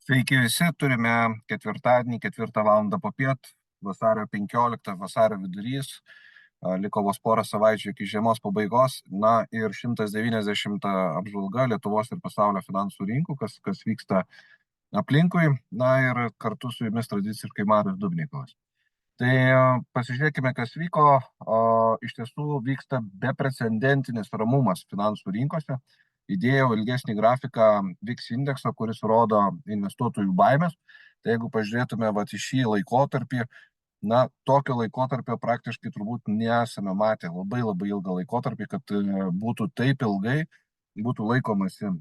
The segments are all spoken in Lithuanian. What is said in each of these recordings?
Sveiki visi, turime ketvirtadienį, 4 valandą popiet, vasario 15, vasario vidurys, liko vos porą savaičių iki žiemos pabaigos, na ir 190 apžvalga Lietuvos ir pasaulio finansų rinkų, kas vyksta aplinkui, na ir kartu su jumis tradiciškai Marius Dubnikovas. Tai pasižiūrėkime, kas vyko. Iš tiesų vyksta beprecedentinis ramumas finansų rinkose. Įdėjau ilgesnį grafiką VIX indekso, kuris rodo investuotojų baimės. Tai jeigu pažiūrėtume į šį laikotarpį, na, tokio laikotarpio praktiškai turbūt nesame matę labai labai ilgą laikotarpį, kad būtų taip ilgai, būtų laikomasi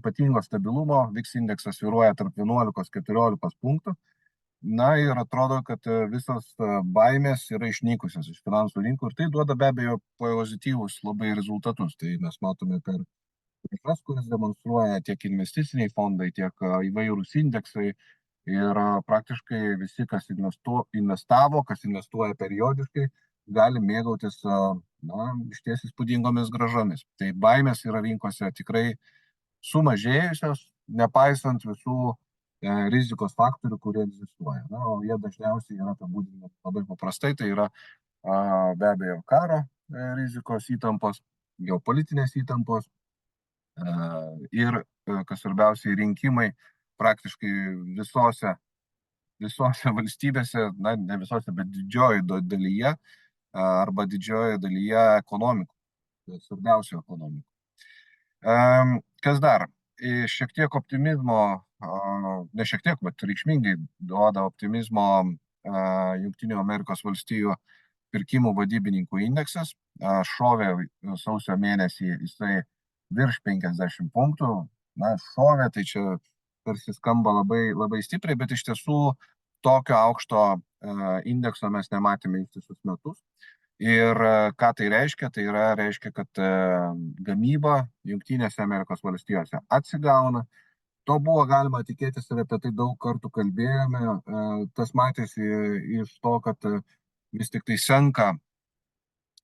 ypatingo stabilumo. VIX indeksas svyruoja tarp 11-14 punktų. Na ir atrodo, kad visos baimės yra išnykusios iš finansų rinkų ir tai duoda be abejo pozityvus labai rezultatus. Tai mes matome per grąžas, kuris demonstruoja tiek investiciniai fondai, tiek įvairūs indeksai ir praktiškai visi, kas investavo, kas investuoja periodiškai, gali mėgautis išties įspūdingomis grąžomis. Tai baimės yra rinkose tikrai sumažėjusios, nepaisant visų rizikos faktorių, kurie egzistuoja. Na, o jie dažniausiai yra apibūdinami labai paprastai, tai yra be abejo karo rizikos įtampos, geopolitinės įtampos ir, kas svarbiausiai, rinkimai praktiškai visose valstybėse, na, ne visose, bet didžioji dalyje arba didžioji dalyje ekonomikų, svarbiausių ekonomikų. Kas dar? Šiek tiek optimizmo, ne šiek tiek, bet reikšmingai duoda optimizmo Jungtinių Amerikos valstijų pirkimų vadybininkų indeksas. Šovė sausio mėnesį jisai virš 50 punktų. Na, šovė, tai čia tarsi skamba labai, labai stipriai, bet iš tiesų tokio aukšto indekso mes nematėme ištisus metus. Ir ką tai reiškia? Tai reiškia, kad gamyba Jungtinėse Amerikos valstijose atsigauna. To buvo galima tikėtis ir apie tai daug kartų kalbėjome. Tas matėsi iš to, kad vis tik tai senka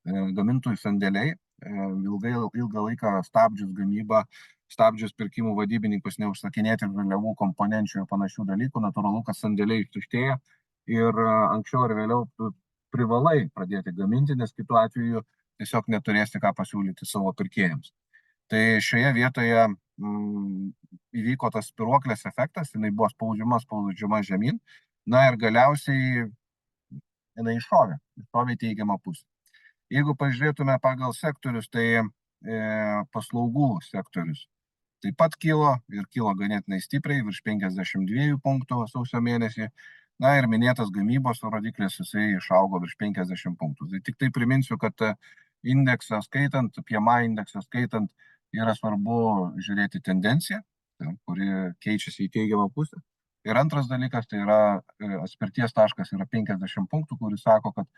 gamintojų sandėliai, ilgą laiką stabdžius gamybą, stabdžius pirkimų vadybininkus neužsakinėti žaliavų, komponenčių ir panašių dalykų. Natūralu, kad sandėliai tuštėja ir anksčiau ar vėliau privalai pradėti gaminti, nes kitu atveju tiesiog neturėsi ką pasiūlyti savo pirkėjams. Tai šioje vietoje įvyko tas spyruoklės efektas, jinai buvo spaudžiama žemyn, na ir galiausiai jinai iššovė į teigiamą pusę. Jeigu pažiūrėtume pagal sektorius, tai paslaugų sektorius taip pat kilo ir kilo ganėtinai stipriai, virš 52 punktų sausio mėnesį. Na ir minėtas gamybos rodiklis, jisai išaugo virš 50 punktų. Tai tik tai priminsiu, kad indeksą skaitant, PMI indeksą skaitant, yra svarbu žiūrėti tendenciją, kuri keičiasi į teigiamą pusę. Ir antras dalykas, tai yra atspirties taškas yra 50 punktų, kuris sako, kad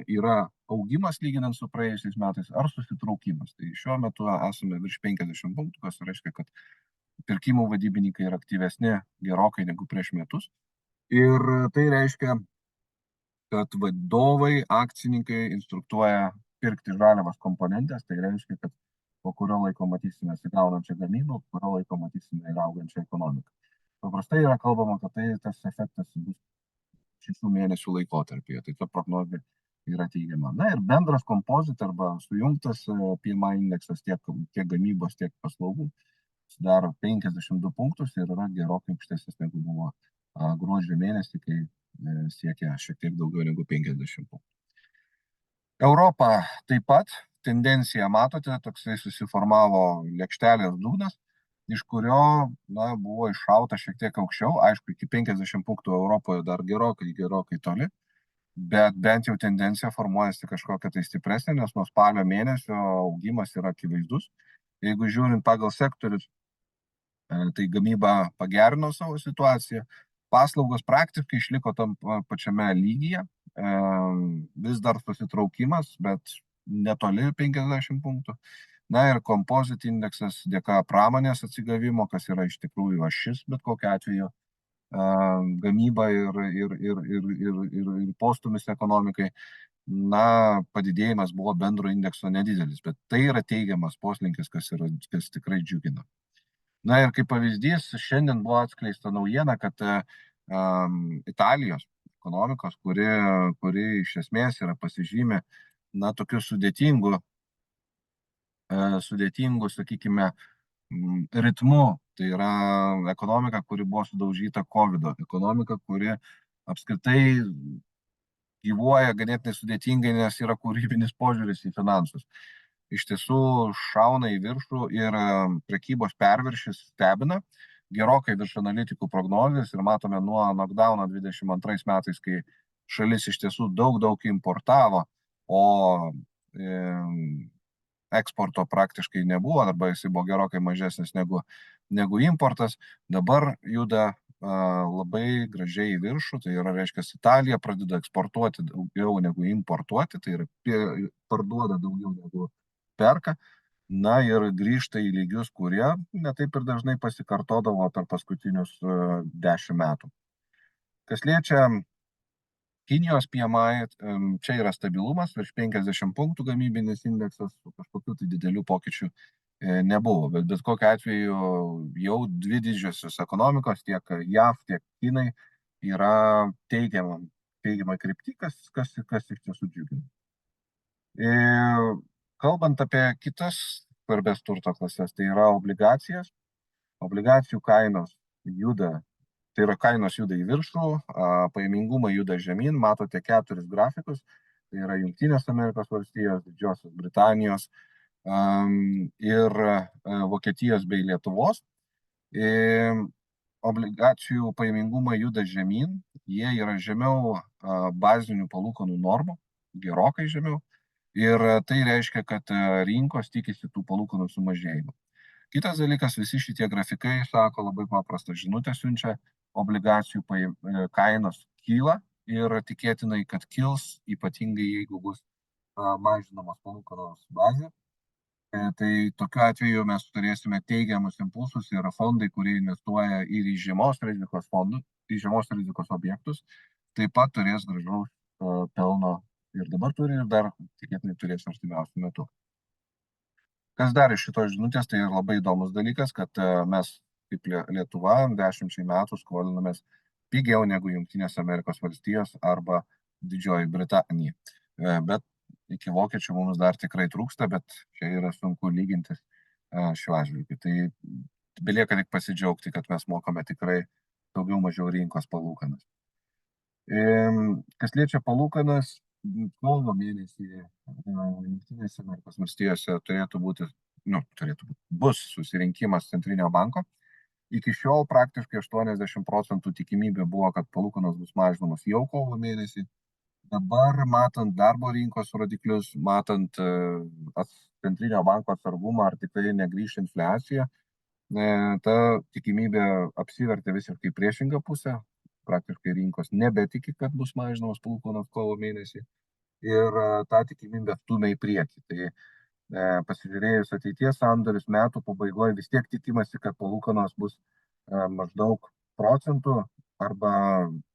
yra augimas lyginant su praėjusiais metais ar susitraukimas. Tai šiuo metu esame virš 50 punktų, kas reiškia, kad pirkimų vadybininkai yra aktyvesni gerokai negu prieš metus. Ir tai reiškia, kad vadovai, akcininkai instruktuoja pirkti žaliavas komponentės. Tai reiškia, kad po kurio laiko matysime atsigaunančią gamybą, po kurio laiko matysime ir augančią ekonomiką. Paprastai yra kalbama, kad tas efektas bus 6 mėnesių laikotarpyje. Tai ta prognozė yra teigiama. Na ir bendras kompozit arba sujungtas PMI indeksas tiek gamybos, tiek paslaugų sudaro 52 punktus ir yra gerokai aukštesnis negu buvo gruodžio mėnesį, kai siekia šiek tiek daugiau negu 50 punktų. Europa taip pat tendencija, matote, toksai susiformavo lėkštelės dugnas, iš kurio buvo iššauta šiek tiek aukščiau. Aišku, iki 50 punktų Europoje dar gerokai toli, bet bent jau tendencija formuojasi kažkokia tai stipresnė, nes nuo spalio mėnesio augimas yra akivaizdus. Jeigu žiūrint pagal sektorius, tai gamyba pagerino savo situaciją, paslaugos praktiškai išliko tam pačiame lygyje, vis dar susitraukimas, bet netoli 50 punktų. Na ir composite indeksas dėka pramonės atsigavimo, kas yra iš tikrųjų ašis, bet kokiu atveju gamyba ir postūmis ekonomikai, padidėjimas buvo bendro indekso nedidelis, bet tai yra teigiamas poslinkis, kas tikrai džiugina. Na ir kaip pavyzdys, šiandien buvo atskleista naujiena, kad Italijos ekonomikos, kuri iš esmės yra pasižymė, na, tokiu sudėtingu, sakykime, ritmu. Tai yra ekonomika, kuri buvo sudaužyta COVID, ekonomika, kuri apskritai gyvuoja ganėtinai sudėtingai, nes yra kūrybinis požiūris į finansus. Iš tiesų šauna į viršų ir prekybos perviršis stebina, gerokai virš analitikų prognozės ir matome nuo knockdowno 22 metais, kai šalis iš tiesų daug importavo, o eksporto praktiškai nebuvo, arba jisai buvo gerokai mažesnis negu importas, dabar juda labai gražiai į viršų, tai yra, reiškia, Italija pradeda eksportuoti daugiau negu importuoti, tai yra parduoda daugiau negu perka, na ir grįžta į lygius, kurie netaip ir dažnai pasikartodavo per paskutinius 10 metų. Kas liečia Kinijos PMI, čia yra stabilumas, virš 50 punktų gamybinis indeksas, kažkokių tai didelių pokyčių nebuvo, bet kokiu atveju jau dvi didžiosios ekonomikos, tiek JAV, tiek Kinai, yra teigiama krypti, kas iš tiesų džiugina. Kalbant apie kitas svarbės turto klases, tai yra obligacijas. Obligacijų kainos juda, tai yra kainos juda į viršų, pajamingumai juda žemyn, matote 4 grafikus, tai yra Jungtinės Amerikos valstijos, Didžiosios Britanijos ir Vokietijos bei Lietuvos. Obligacijų pajamingumai juda žemyn, jie yra žemiau bazinių palūkanų normų, gerokai žemiau, ir tai reiškia, kad rinkos tikisi tų palūkanų sumažėjimų. Kitas dalykas, visi šitie grafikai sako labai paprastą žinutę siunčia, obligacijų kainos kyla ir tikėtinai, kad kils, ypatingai jeigu bus mažinamos palūkanos bazė. Tai tokiu atveju mes turėsime teigiamus impulsus ir fondai, kurie investuoja ir į žemos rizikos fondus, į žemos rizikos objektus, taip pat turės gražaus pelno ir dabar turi ir dar tikėtinai turės artimiausiu metu. Kas dar iš šitos žinutės, tai labai įdomus dalykas, kad mes kaip Lietuva 10 metų skolinamės pigiau negu Jungtinės Amerikos valstijos arba Didžioji Britanija. Bet iki vokiečių mums dar tikrai trūksta, bet čia yra sunku lygintis šiuo atžvilgiu. Tai belieka tik pasidžiaugti, kad mes mokame tikrai daugiau mažiau rinkos palūkanas. Kas liečia palūkanas, kovo mėnesį Jungtinėse Amerikos valstijose bus susirinkimas Centrinio banko. Iki šiol praktiškai 80% tikimybė buvo, kad palūkanos bus mažinamos jau kovo mėnesį. Dabar, matant darbo rinkos rodiklius, matant Centrinio banko atsargumą, ar tikrai negrįš infliacija, ta tikimybė apsivertė visiškai priešingą pusę. Praktiškai rinkos nebetiki, kad bus mažinamos palūkanos kovo mėnesį ir tą tikimybę stumia į priekį. Tai pasižiūrėjus ateities sandorius metų pabaigoje vis tiek tikimasi, kad palūkanos bus maždaug procentų arba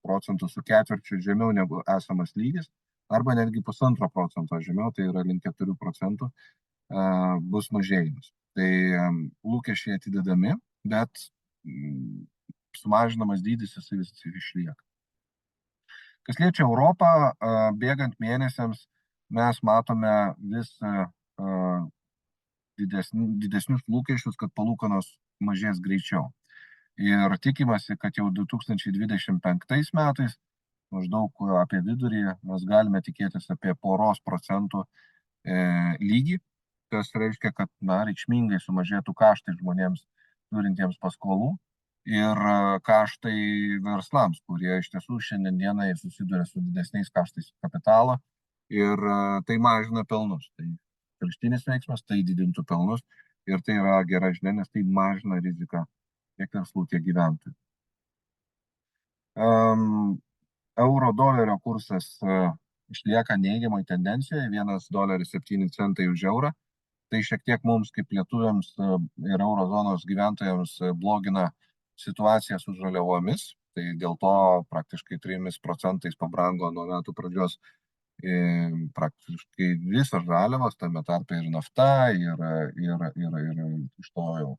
procentų su ketvirčiu žemiau negu esamas lygis, arba netgi 1,5% žemiau, tai yra link 4% bus mažėjimas. Tai lūkesčiai atidedami, bet sumažinamas dydis jisai vis išlieka. Kas liečia Europą, bėgant mėnesiams mes matome vis didesnius lūkesčius, kad palūkanos mažės greičiau. Ir tikimasi, kad jau 2025 metais, maždaug apie vidurį, mes galime tikėtis apie 1% lygį, kas reiškia, kad reikšmingai sumažėtų kaštai žmonėms turintiems paskolų ir kaštai verslams, kurie iš tiesų šiandien dienai susiduria su didesniais kaštais kapitalo ir tai mažina pelnus. Tai kraštinis veiksmas, tai didintų pelnus ir tai yra gera žinia, nes tai mažina riziką tiek verslų, tiek gyventojų. Euro dolerio kursas išlieka neigiamai tendencijoje, $1.07 už eurą. Tai šiek tiek mums kaip lietuviams ir eurozonos gyventojams blogina situaciją su žaliavomis. Tai dėl to praktiškai 3% pabrango nuo metų pradžios praktiškai visas žaliavos, tame tarpe ir nafta, ir iš to jau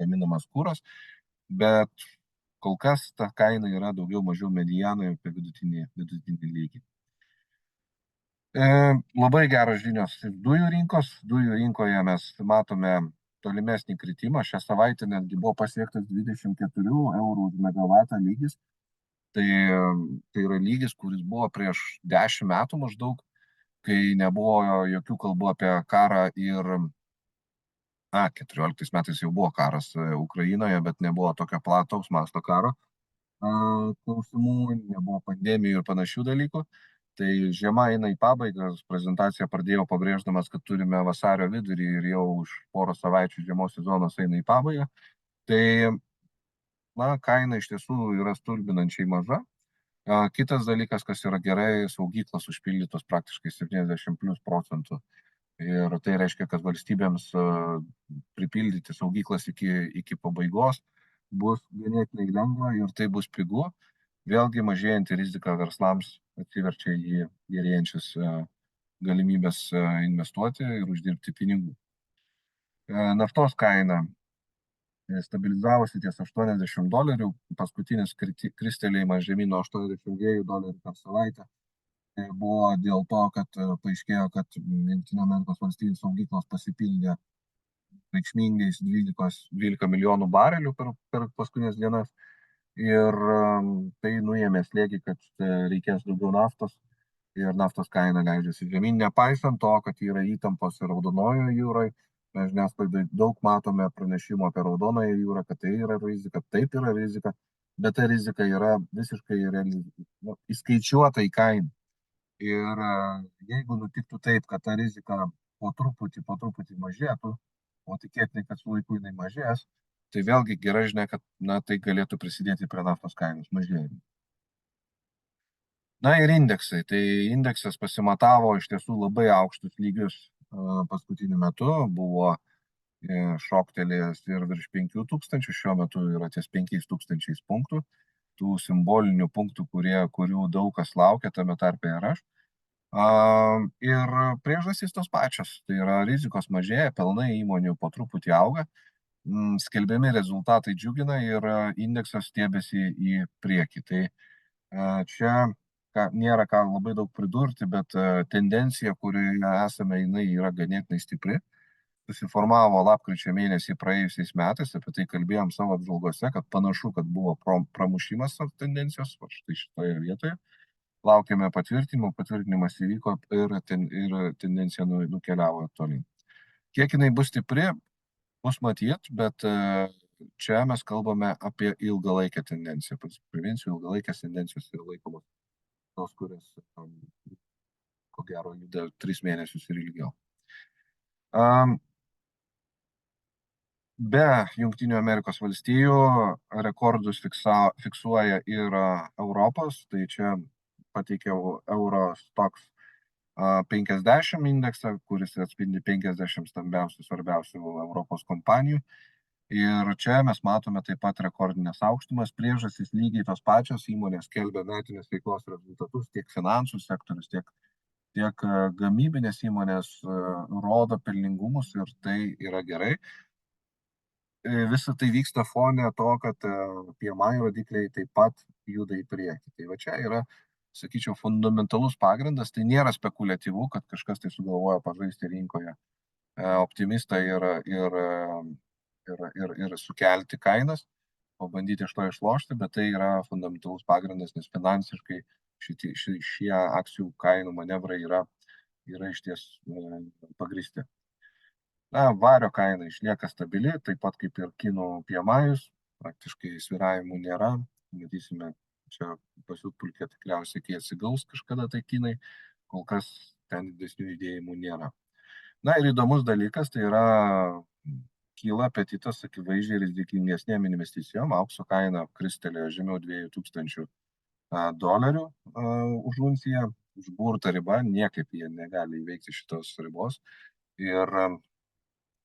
gaminamas kūras, bet kol kas ta kaina yra daugiau mažiau medianoje apie vidutinį lygį. Labai geros žinios iš dujų rinkos. Dujų rinkoje mes matome tolimesnį kritimą. Šią savaitę netgi buvo pasiektas 24 eurų už megavatą lygis. Tai yra lygis, kuris buvo prieš 10 metų maždaug, kai nebuvo jokių kalbų apie karą ir 14 metais jau buvo karas Ukrainoje, bet nebuvo tokio plataus masto karo klausimų, nebuvo pandemijų ir panašių dalykų. Tai žiema eina į pabaigą, prezentaciją pradėjau pabrėždamas, kad turime vasario vidurį ir jau už porą savaičių žiemos sezonas eina į pabaigą. Tai, kaina iš tiesų yra stulbinančiai maža. Kitas dalykas, kas yra gerai, saugyklos užpildytos praktiškai 70+ procentų. Ir tai reiškia, kad valstybėms pripildyti saugyklas iki pabaigos bus ganėtinai lengva ir tai bus pigu. Vėlgi mažėjanti rizika verslams atsiverčia į gerėjančias galimybės investuoti ir uždirbti pinigų. Naftos kaina stabilizavosi ties $80, paskutinis kristelėjimas žemyn nuo $82 per savaitę. Tai buvo dėl to, kad paaiškėjo, kad Jungtinių Amerikos valstijų saugyklos pasipildė reikšmingais 12 milijonų barelių per paskutinės dienas. Ir tai nuėmė slėgį, kad reikės daugiau naftos ir naftos kaina leidžiasi žemyn, nepaisant to, kad yra įtampos ir Raudonojoje jūroje. Mes žiniasklaidai daug matome pranešimų apie Raudonąją jūrą, kad tai yra rizika, taip yra rizika, bet ta rizika yra visiškai įskaičiuota į kainą. Ir jeigu nutiktų taip, kad ta rizika po truputį mažėtų, o tikėtinai, kad su laiku jinai mažės, tai vėlgi gera žinia, kad tai galėtų prisidėti prie naftos kainos mažėjimo. Ir indeksai. Tai indeksas pasimatavo iš tiesų labai aukštus lygius paskutiniu metu, buvo šoktelėjęs ir virš 5000, šiuo metu yra ties 5000 punktų, tų simbolinių punktų, kurių daug kas laukia, tame tarpe ir aš. Ir priežastys tos pačios, tai yra rizikos mažėja, pelnai įmonių po truputį auga, skelbiami rezultatai džiugina ir indeksas stiebėsi į priekį. Tai čia nėra ką labai daug pridurti, bet tendencija, kurioje esame, jinai yra ganėtinai stipri. Susiformavo lapkričio mėnesį praėjusiais metais, apie tai kalbėjom savo apžvalgose, kad panašu, kad buvo pramušimas tendencijos, štai šitoje vietoje. Laukiame patvirtinimų, patvirtinimas įvyko ir tendencija nukeliavo tolyn. Kiek jinai bus stipri, bus matyt, bet čia mes kalbame apie ilgalaikę tendenciją. Priminsiu, ilgalaikės tendencijos yra laikomos tos, kurias ko gero juda 3 mėnesius ir ilgiau. Be Jungtinių Amerikos valstijų rekordus fiksuoja ir Europos, tai čia pateikiau Eurostoxx 50 indeksą, kuris atspindi 50 stambiausių, svarbiausių Europos kompanijų. Ir čia mes matome taip pat rekordinės aukštumas, priežastys lygiai tos pačios, įmonės skelbia metinės veiklos rezultatus, tiek finansų sektorius, tiek gamybinės įmonės rodo pelningumus ir tai yra gerai. Visa tai vyksta fone to, kad PMI rodikliai taip pat juda į priekį. Tai va čia yra, sakyčiau, fundamentalus pagrindas, tai nėra spekuliatyvu, kad kažkas tai sugalvoja pažaisti rinkoje optimistą ir sukelti kainas, pabandyti iš to išlošti, bet tai yra fundamentalus pagrindas, nes finansiškai šie akcijų kainų manevrai yra išties pagristi. Vario kaina išlieka stabili, taip pat kaip ir kinų PMI-us, praktiškai svyravimų nėra. Matysime, čia pasiutpulkė tikriausiai, kai atsigaus kažkada tai kinai, kol kas ten didesnių judėjimų nėra. Ir įdomus dalykas, tai yra kyla apetitas akivaizdžiai rizikingesnėm investicijom, aukso kaina kristelėjo žemiau $2000 už unciją, užburta riba, niekaip jie negali įveikti šitos ribos.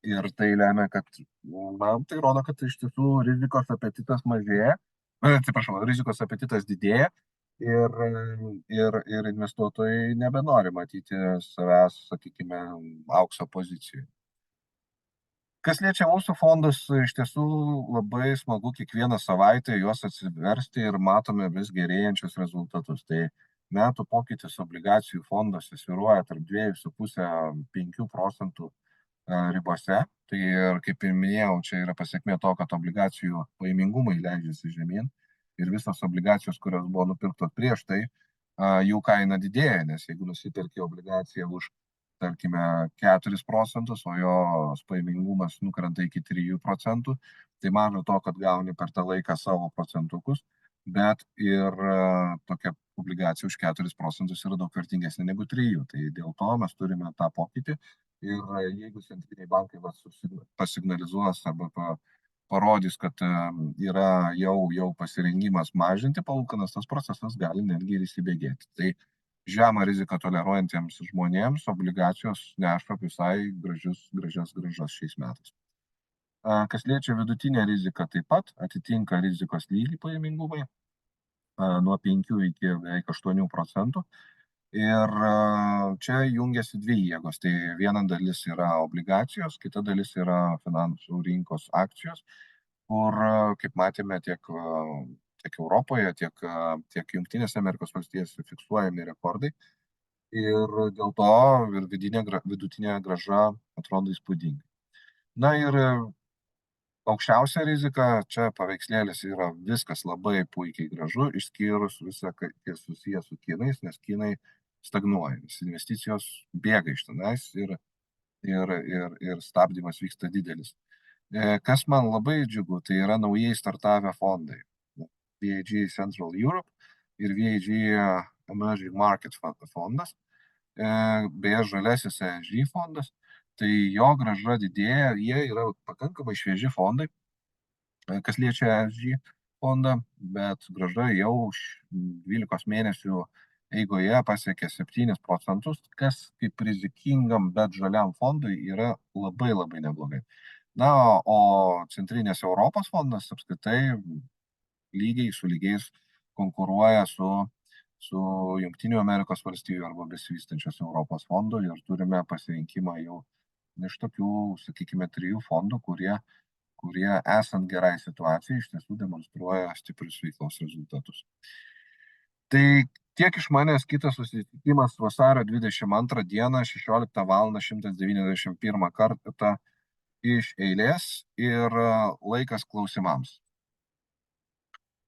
Ir tai lemia, kad, tai rodo, kad iš tiesų rizikos apetitas mažėja, rizikos apetitas didėja ir investuotojai nebenori matyti savęs, sakykime, aukso pozicijų. Kas liečia mūsų fondus, iš tiesų labai smagu kiekvieną savaitę juos atsiversti ir matome vis gerėjančius rezultatus. Tai metų pokytis obligacijų fonduose svyruoja tarp 2,5–5% ribose. Tai ir kaip ir minėjau, čia yra pasiekmė to, kad obligacijų paimingumai leidžiasi žemyn ir visos obligacijos, kurios buvo nupirktos prieš tai, jų kaina didėja, nes jeigu nusipirki obligaciją už, tarkime, 4%, o jos paimingumas nukrenta iki 3%, tai maža to, kad gauni per tą laiką savo procentukus, bet ir tokia obligacija už 4% yra daug vertingesnė negu 3%. Tai dėl to mes turime tą pokytį ir jeigu centriniai bankai pasignalizuos arba parodys, kad yra jau pasirengimas mažinti palūkanas, tas procesas gali netgi ir įsibėgėti. Tai žemą riziką toleruojantiems žmonėms obligacijos neša visai gražias grąžas šiais metais. Kas liečia vidutinę riziką, taip pat atitinka rizikos lygį pajamingumai nuo 5 iki beveik 8%. Ir čia jungiasi dvi jėgos. Tai viena dalis yra obligacijos, kita dalis yra finansų rinkos akcijos, kur, kaip matėme, tiek Europoje, tiek Jungtinėse Amerikos valstijose fiksuojami rekordai. Ir dėl to ir vidutinė grąža atrodo įspūdingai. Na ir aukščiausia rizika, čia paveikslėlis yra viskas labai puikiai gražu, išskyrus visą, kas susijęs su kinais, nes kinai stagnuoja, nes investicijos bėga iš tenais ir stabdymas vyksta didelis. Kas man labai džiugu, tai yra naujai startavę fondai. VAG Central Europe ir VAG Emerging Market fondas, beje žalesis ESG fondas, tai jo grąža didėja, jie yra pakankamai švieži fondai, kas liečia ESG fondą, bet grąža jau 12 mėnesių eigoje pasiekė 7%, kas kaip rizikingam, bet žaliam fondui yra labai labai neblogai. Na, o Centrinės Europos fondas apskritai lygiai su lygiais konkuruoja su Jungtinių Amerikos valstijų arba besivystančios Europos fondų ir turime pasirinkimą jau iš tokių, sakykime, 3 fondų, kurie esant gerai situacijai iš tiesų demonstruoja stiprius veiklos rezultatus. Tai tiek iš manęs, kitas susitikimas vasario 22 dieną 16:191 kartą iš eilės ir laikas klausimams.